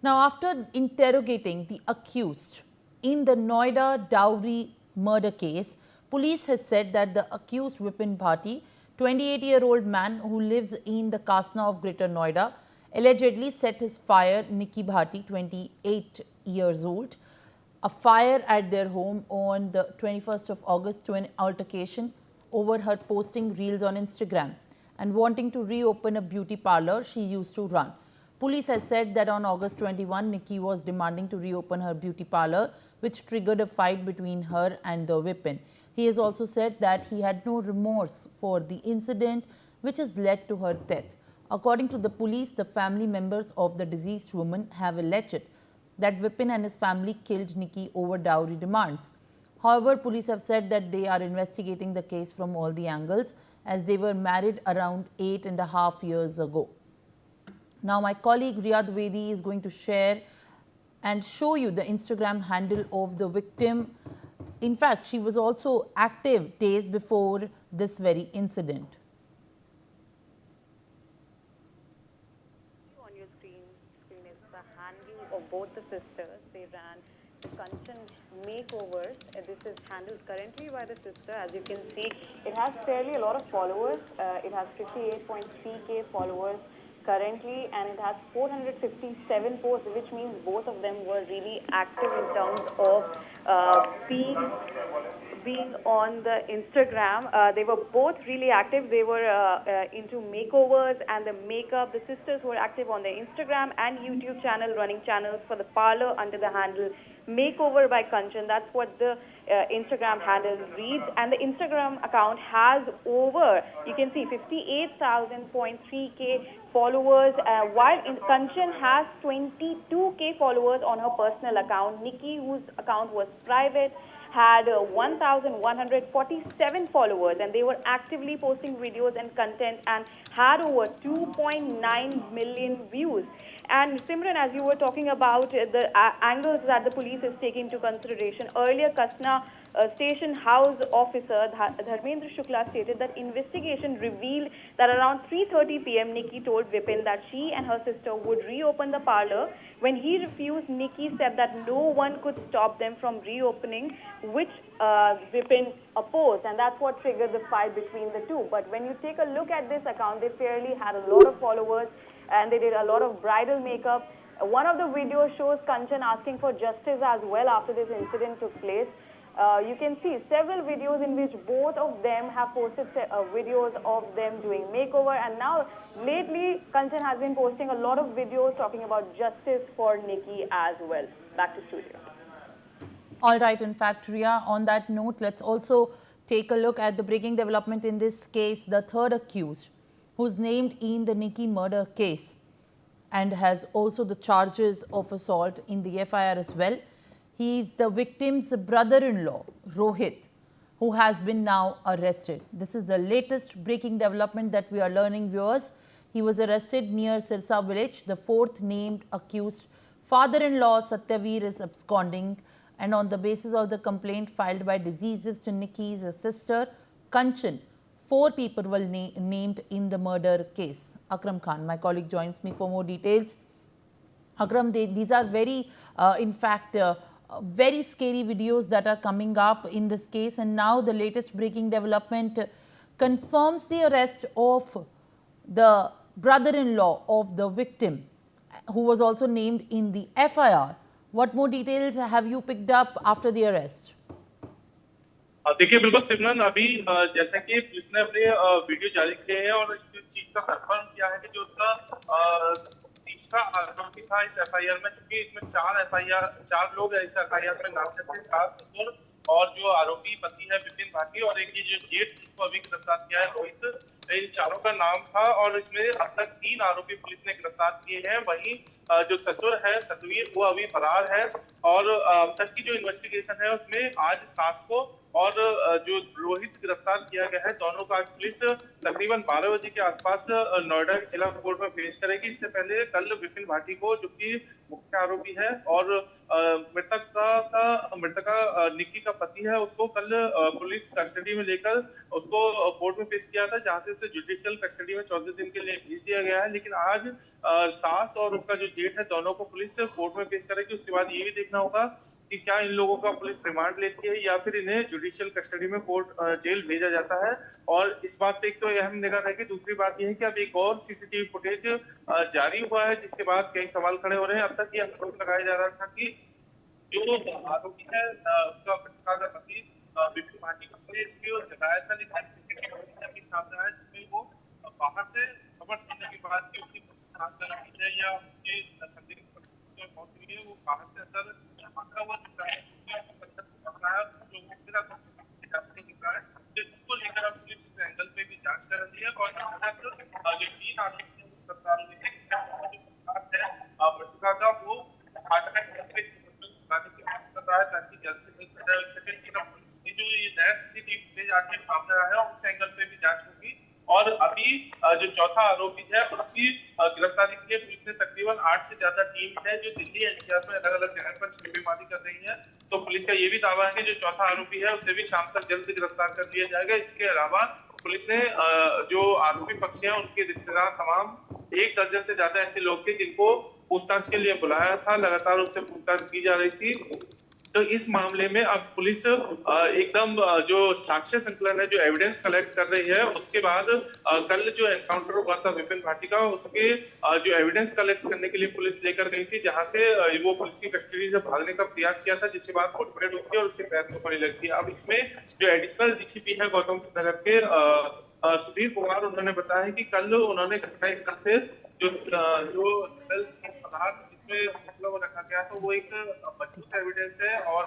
Now, after interrogating the accused in the Noida dowry murder case, police has said that the accused Vipin Bhati, 28-year-old man who lives in the Kasna of Greater Noida, allegedly set his fire Nikki Bhati, 28 years old, a fire at their home on the 21st of August to an altercation over her posting reels on Instagram and wanting to reopen a beauty parlor she used to run. Police has said that on August 21, Nikki was demanding to reopen her beauty parlor, which triggered a fight between her and the Vipin. He has also said that he had no remorse for the incident, which has led to her death. According to the police, the family members of the deceased woman have alleged that Vipin and his family killed Nikki over dowry demands. However, police have said that they are investigating the case from all the angles as they were married around 8.5 years ago. Now, my colleague Riyad Vedi is going to share and show you the Instagram handle of the victim. In fact, she was also active days before this very incident. On your screen is the handle of both the sisters. They ran Kanchan makeovers. This is handled currently by the sister. As you can see, it has fairly a lot of followers. It has 58.3K followers currently, and it has 457 posts, which means both of them were really active in terms of being on the Instagram. They were both really active. They were into makeovers and the makeup. The sisters were active on their Instagram and YouTube channel, running channels for the parlor under the handle Makeover by Kanchan. That's what the Instagram handle reads, and the Instagram account has over, you can see, 58,000.3K followers, while Kanchan has 22K followers on her personal account. Nikki, whose account was private, had 1,147 followers, and they were actively posting videos and content and had over 2.9 million views. And Simran, as you were talking about the angles that the police is taking into consideration, earlier Kasna Station House Officer Dharmendra Shukla stated that investigation revealed that around 3:30 p.m. Nikki told Vipin that she and her sister would reopen the parlor. When he refused, Nikki said that no one could stop them from reopening, which Vipin opposed, and that's what triggered the fight between the two. But when you take a look at this account, they fairly had a lot of followers, and they did a lot of bridal makeup. One of the videos shows Kanchan asking for justice as well after this incident took place. You can see several videos in which both of them have posted videos of them doing makeover, and now lately Kanchan has been posting a lot of videos talking about justice for Nikki as well. Back to studio. All right, in fact, Ria, on that note, let's also take a look at the breaking development in this case. The third accused, who's named in the Nikki murder case and has also the charges of assault in the FIR as well. He is the victim's brother-in-law, Rohit, who has been now arrested. This is the latest breaking development that we are learning, viewers. He was arrested near Sirsa village. The fourth named accused father-in-law, Satyaveer, is absconding, and on the basis of the complaint filed by deceased Nikki's sister, Kanchan, 4 people were named in the murder case. Akram Khan, my colleague, joins me for more details. Akram, these are very, in fact, very scary videos that are coming up in this case, and now the latest breaking development confirms the arrest of the brother-in-law of the victim, who was also named in the FIR. What more details have you picked up after the arrest? देखिए, बिल्कुल सिमरन, अभी जैसा कि police ने अपने video जारी किए हैं और इस चीज का कंफर्म किया है कि जो उसका तीसरा आरोपी था इस एफआईआर में, चूंकि इसमें 4 लोग इस एफआईआर में नामजद थे, सास, ससुर और जो आरोपी पति है विपिन भाटी, और एक जो जेठ जिसको अभी गिरफ्तार किया है रोहित, इन चारों का नाम था। और इसमें अब तक 3 आरोपी पुलिस ने गिरफ्तार किए हैं। वहीं जो ससुर है सतवीर, वो अभी फरार है, और अब तक की जो इन्वेस्टिगेशन है उसमें आज सास को और जो रोहित गिरफ्तार किया गया है, दोनों का पुलिस तकरीबन 12 बजे के आसपास नोएडा जिला कोर्ट में पेश करेगी। इससे पहले कल विपिन भाटी को, जो कि मुख्य मुख्य आरोपी है और मृतका निक्की का पति है, उसको कल पुलिस कस्टडी में लेकर उसको कोर्ट में पेश किया था, जहां से उसे जुडिशियल कस्टडी में 14 दिन के लिए भेज दिया गया है। लेकिन आज सास और उसका जो जेठ है, दोनों को पुलिस कोर्ट में पेश करेगी। उसके बाद ये भी देखना होगा कि क्या इन लोगों का पुलिस रिमांड लेती है या फिर इन्हें जुडिशियल कस्टडी में कोर्ट जेल भेजा जाता है। और इस बात पे एक तो अहम निगाह रहेगी। दूसरी बात यह है कि अब एक और सीसीटीवी फुटेज जारी हुआ है, जिसके बाद कई सवाल खड़े हो रहे हैं। अब तक ये आरोप लगाया जा रहा था कि जो आरोपी है उसका पति विपिन भाटी, उसने इसको जताया था, लेकिन सीसीटीवी सामने आया जिसमें वो बाहर से खबर सुनने के बाद कि उसकी है या उसके संदिग्ध परिस्थिति में मौत हुई है, वो बाहर से अंदर भागा हुआ दिख रहा है। इसको लेकर अब पुलिस इस एंगल पे भी जांच कर रही है और जो 3 आरोपी गिरफ्तार हुए हैं, इसका मृतका का वो कर रहा है ताकि जल्द से जल्द सजा मिल सके। लेकिन अब पुलिस की जो ये नया सीसीटीवी फुटेज आके सामने आया है, उस एंगल पे भी जांच होगी। और अभी जो चौथा आरोपी है, उसकी गिरफ्तारी के लिए पुलिस ने तकरीबन 8 से ज्यादा टीम है जो दिल्ली एनसीआर में अलग अलग जगह पर छापेमारी कर रही है। तो पुलिस का ये भी दावा है कि जो चौथा आरोपी है उसे भी शाम तक जल्द गिरफ्तार कर लिया जाएगा। इसके अलावा पुलिस ने जो आरोपी पक्ष है उनके रिश्तेदार तमाम 1 दर्जन से ज्यादा ऐसे लोग थे जिनको पूछताछ के लिए बुलाया था, लगातार उनसे पूछताछ की जा रही थी। तो इस मामले में अब पुलिस एकदम जो साक्ष्य संकलन है, जो एविडेंस कलेक्ट कर रही है। उसके बाद कल जो एनकाउंटर हुआ था विपिन भाटी का, उसके जो एविडेंस कलेक्ट करने के लिए पुलिस लेकर गई थी, जहां से वो पुलिस की कस्टडी से भागने का प्रयास किया था, जिसके बाद मुठभेड़ हुई थी और उसके पैर में गोली लगी थी। अब इसमें जो एडिशनल डीसीपी है गौतम बुद्ध नगर के सुधीर कुमार, उन्होंने बताया कि कल उन्होंने घटनास्थल से जो पदार्थ जिसमें मतलब रखा गया, तो वो एक मजबूत एविडेंस है और